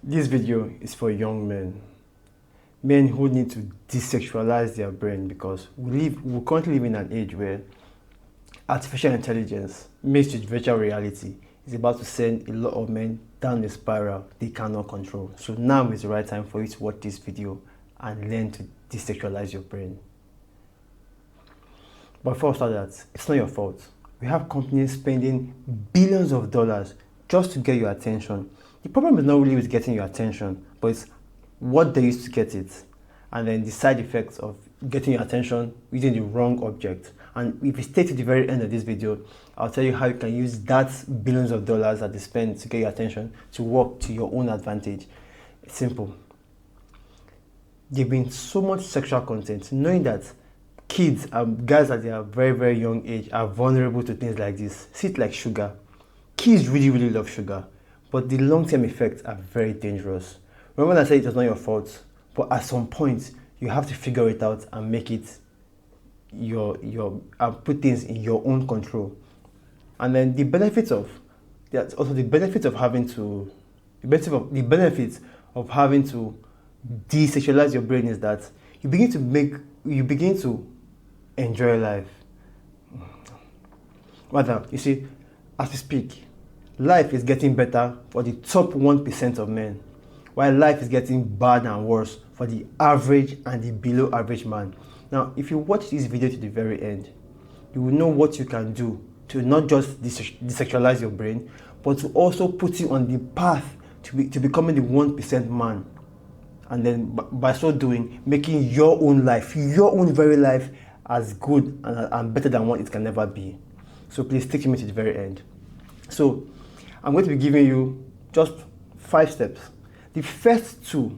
This video is for young men who need to desexualize their brain, because we currently live in an age where artificial intelligence mixed with virtual reality is about to send a lot of men down the spiral they cannot control. So now is the right time for you to watch this video and learn to desexualize your brain. But before I start that, it's not your fault. We have companies spending billions of dollars just to get your attention. The problem is not really with getting your attention, but it's what they use to get it, and then the side effects of getting your attention using the wrong object. And if you stay to the very end of this video, I'll tell you how you can use that billions of dollars that they spend to get your attention to work to your own advantage. It's simple. There's been so much sexual content, knowing that kids and guys at their very, very young age are vulnerable to things like this. See it like sugar. Kids really, really love sugar, but the long-term effects are very dangerous. Remember when I said it was not your fault, but at some point you have to figure it out and make it put things in your own control. And then the benefits of having to desexualize your brain is that you begin to enjoy life. Rather, you see, as we speak, life is getting better for the top 1% of men, while life is getting bad and worse for the average and the below average man. Now, if you watch this video to the very end, you will know what you can do to not just desexualize your brain, but to also put you on the path to becoming the 1% man. And then by so doing, making your own life, your own very life, as good and better than what it can ever be. So please stick to me to the very end. So I'm going to be giving you just 5 steps. The first 2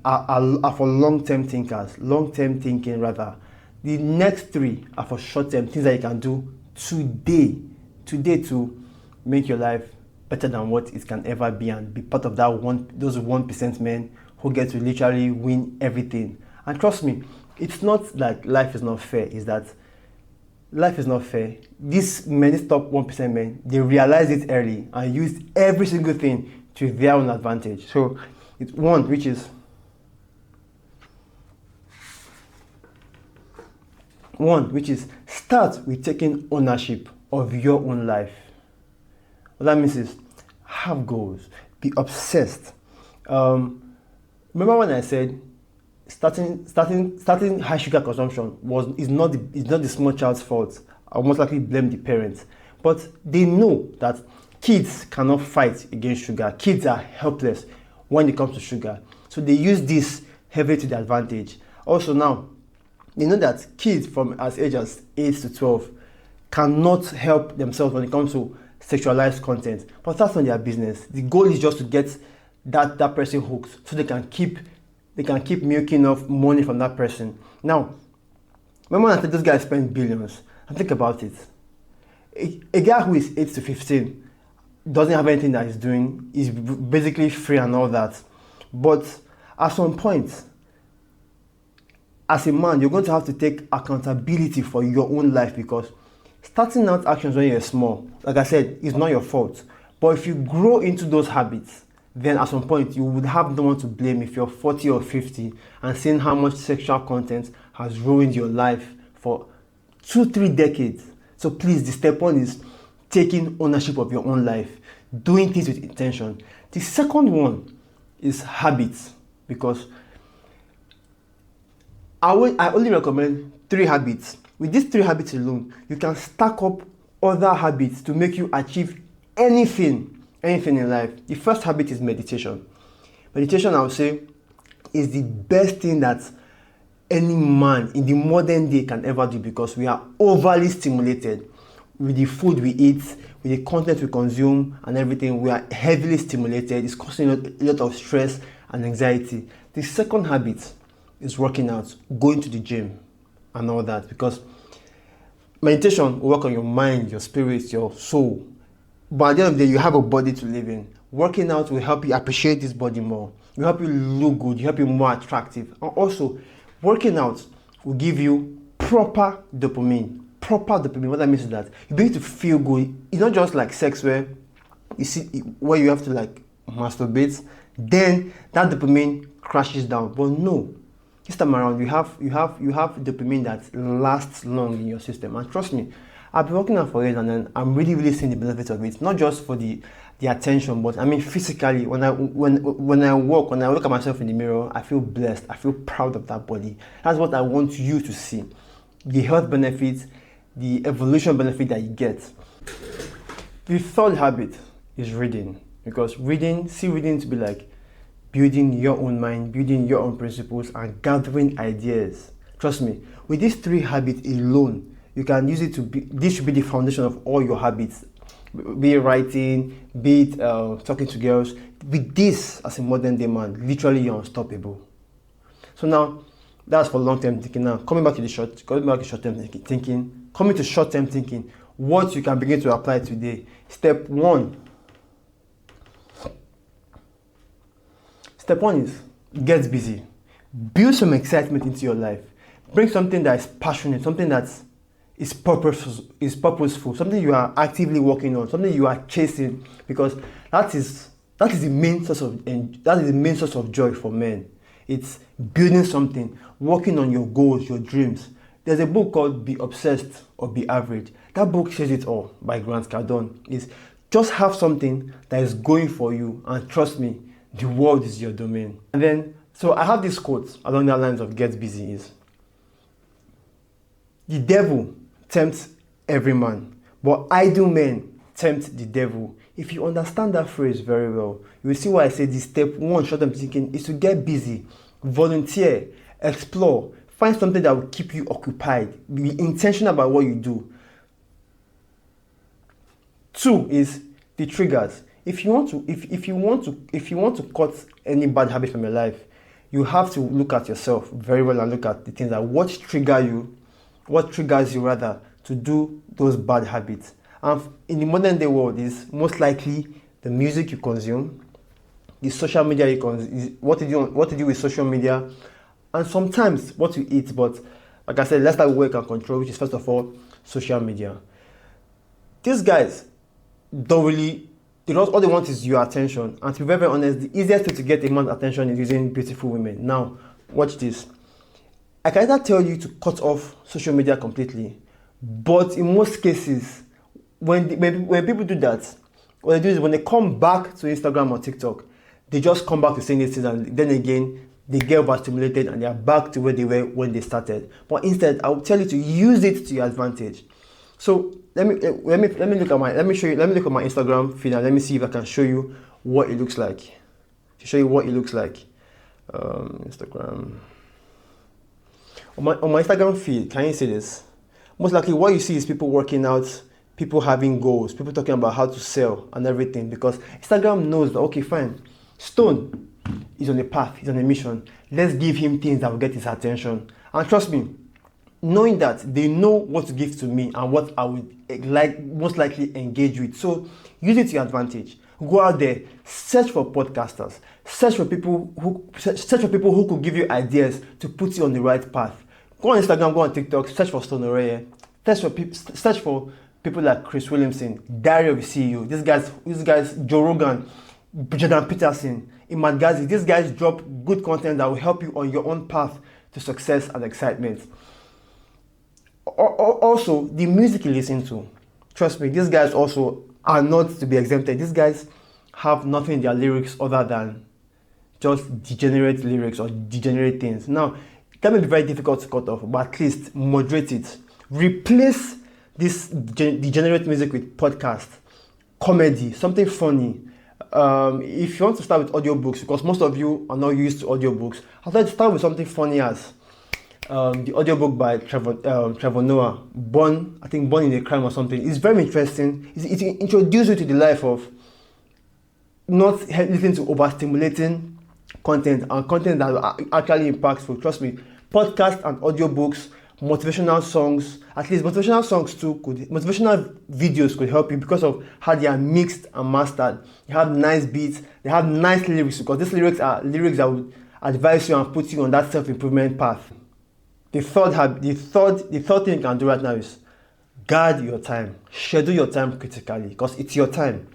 are for long-term thinkers, long-term thinking rather. The next 3 are for short-term things that you can do today to make your life better than what it can ever be, and be part of those 1% men who get to literally win everything. And trust me, it's not like life is not fair. It's that life is not fair. These top 1% men, they realize it early and use every single thing to their own advantage. So it's one, which is start with taking ownership of your own life. What that means is have goals, be obsessed. Remember when I said starting high sugar consumption is not the small child's fault. I'll most likely blame the parents. But they know that kids cannot fight against sugar. Kids are helpless when it comes to sugar. So they use this heavily to their advantage. Also now, they know that kids from as age as 8 to 12 cannot help themselves when it comes to sexualized content. But that's not their business. The goal is just to get that person hooked, so they can keep milking off money from that person. Now, remember when I said those guys spend billions? And think about it. A guy who is 8 to 15 doesn't have anything that he's doing, is basically free and all that. But at some point, as a man, you're going to have to take accountability for your own life, because starting out actions when you're small, like I said, is not your fault. But if you grow into those habits, then at some point you would have no one to blame if you're 40 or 50 and seeing how much sexual content has ruined your life for 2-3 decades. So please, the step 1 is taking ownership of your own life, doing things with intention. The second one is habits, because I only recommend 3 habits. With these 3 habits alone, you can stack up other habits to make you achieve anything in life. The first habit is meditation. Meditation, I would say, is the best thing that any man in the modern day can ever do, because we are overly stimulated with the food we eat, with the content we consume and everything. We are heavily stimulated. It's causing a lot of stress and anxiety. The second habit is working out, going to the gym and all that, because meditation will work on your mind, your spirit, your soul. But at the end of the day, you have a body to live in. Working out will help you appreciate this body more. Will help you look good. Will help you more attractive. And also, working out will give you proper dopamine. What that means is that you begin to feel good. It's not just like sex where you have to like masturbate. then that dopamine crashes down. But no, this time around, you have dopamine that lasts long in your system. And trust me, I've been working out for years, and then I'm really seeing the benefits of it. Not just for the attention, but I mean physically. When I look at myself in the mirror, I feel blessed. I feel proud of that body. That's what I want you to see. The health benefits, the evolution benefit that you get. The third habit is reading, because reading to be like building your own mind, building your own principles, and gathering ideas. Trust me, with these 3 habits alone, you can use it to be, this should be the foundation of all your habits, be it writing, be it talking to girls. With this, as a modern day man, literally you're unstoppable. So now, that's for long-term thinking. Now, coming back to short-term thinking, coming to short-term thinking, what you can begin to apply today. Step one is get busy. Build some excitement into your life. Bring something that is passionate, something that is purposeful, something you are actively working on, something you are chasing, because that is the main source of joy for men. It's building something, working on your goals, your dreams. There's a book called Be Obsessed or Be Average. That book says it all, by Grant Cardone. Is just have something that is going for you, and trust me, the world is your domain. And then, so I have this quote along the lines of get busy is, the devil tempts every man, but idle men tempt the devil. If you understand that phrase very well, you will see why I say this step one short-term thinking is to get busy, volunteer, explore, find something that will keep you occupied, be intentional about what you do. 2 is the triggers. If you want to cut any bad habit from your life, you have to look at yourself very well and look at the things that what triggers you rather to do those bad habits. And in the modern day world, is most likely the music you consume, the social media you consume, what to do with social media, and sometimes what you eat. But like I said, let's start with what you can control, which is first of all social media. These guys don't really, all they want is your attention. And to be very, very honest, the easiest way to get a man's attention is using beautiful women. Now, watch this. I can either tell you to cut off social media completely, but in most cases, when people do that, what they do is when they come back to Instagram or TikTok, they just come back to saying these things, and then again, they get overstimulated and they are back to where they were when they started. But instead, I will tell you to use it to your advantage. So let me look at my Instagram feed, and let me see if I can show you what it looks like. To show you what it looks like, Instagram. On my Instagram feed, can you see this? Most likely, what you see is people working out, people having goals, people talking about how to sell and everything, because Instagram knows that, okay, fine, Stone is on a path, he's on a mission. Let's give him things that will get his attention. And trust me, knowing that they know what to give to me and what I would most likely engage with. So use it to your advantage. Go out there, search for podcasters, search for people who could give you ideas to put you on the right path. Go on Instagram, go on TikTok, search for Stone Oreye, search for people like Chris Williamson, Diary of a CEO, these guys, Joe Rogan, Jordan Peterson, Imad Ghazi. These guys drop good content that will help you on your own path to success and excitement. Also, the music you listen to, trust me, these guys also are not to be exempted. These guys have nothing in their lyrics other than just degenerate lyrics or degenerate things. Now, that may be very difficult to cut off, but at least moderate it. Replace this degenerate music with podcast, comedy, something funny. If you want to start with audiobooks, because most of you are not used to audiobooks, I'd like to start with something funny as the audiobook by Trevor Noah, Born in a Crime or something. It's very interesting. It introduces you to the life of not listening to overstimulating content and content that are actually impactful. Trust me, podcasts and audiobooks, motivational songs, at least motivational songs too, motivational videos could help you because of how they are mixed and mastered. They have nice beats, they have nice lyrics, because these lyrics are lyrics that would advise you and put you on that self-improvement path. The third thing you can do right now is guard your time. Schedule your time critically, because it's your time.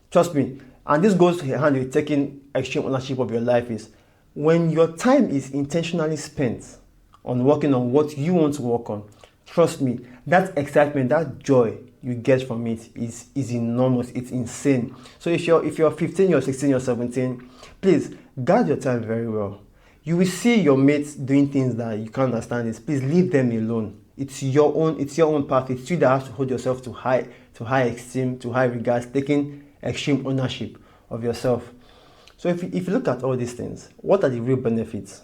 Trust me, And this goes hand with taking extreme ownership of your life is when your time is intentionally spent on working on what you want to work on. Trust me, that excitement, that joy you get from it is enormous. It's insane. So if you're 15, you're 16, you're 17, please guard your time very well. You will see your mates doing things that you can't understand. Please leave them alone. It's your own path. It's you that have to hold yourself to high esteem, to high regards, taking extreme ownership of yourself. So if you look at all these things, what are the real benefits?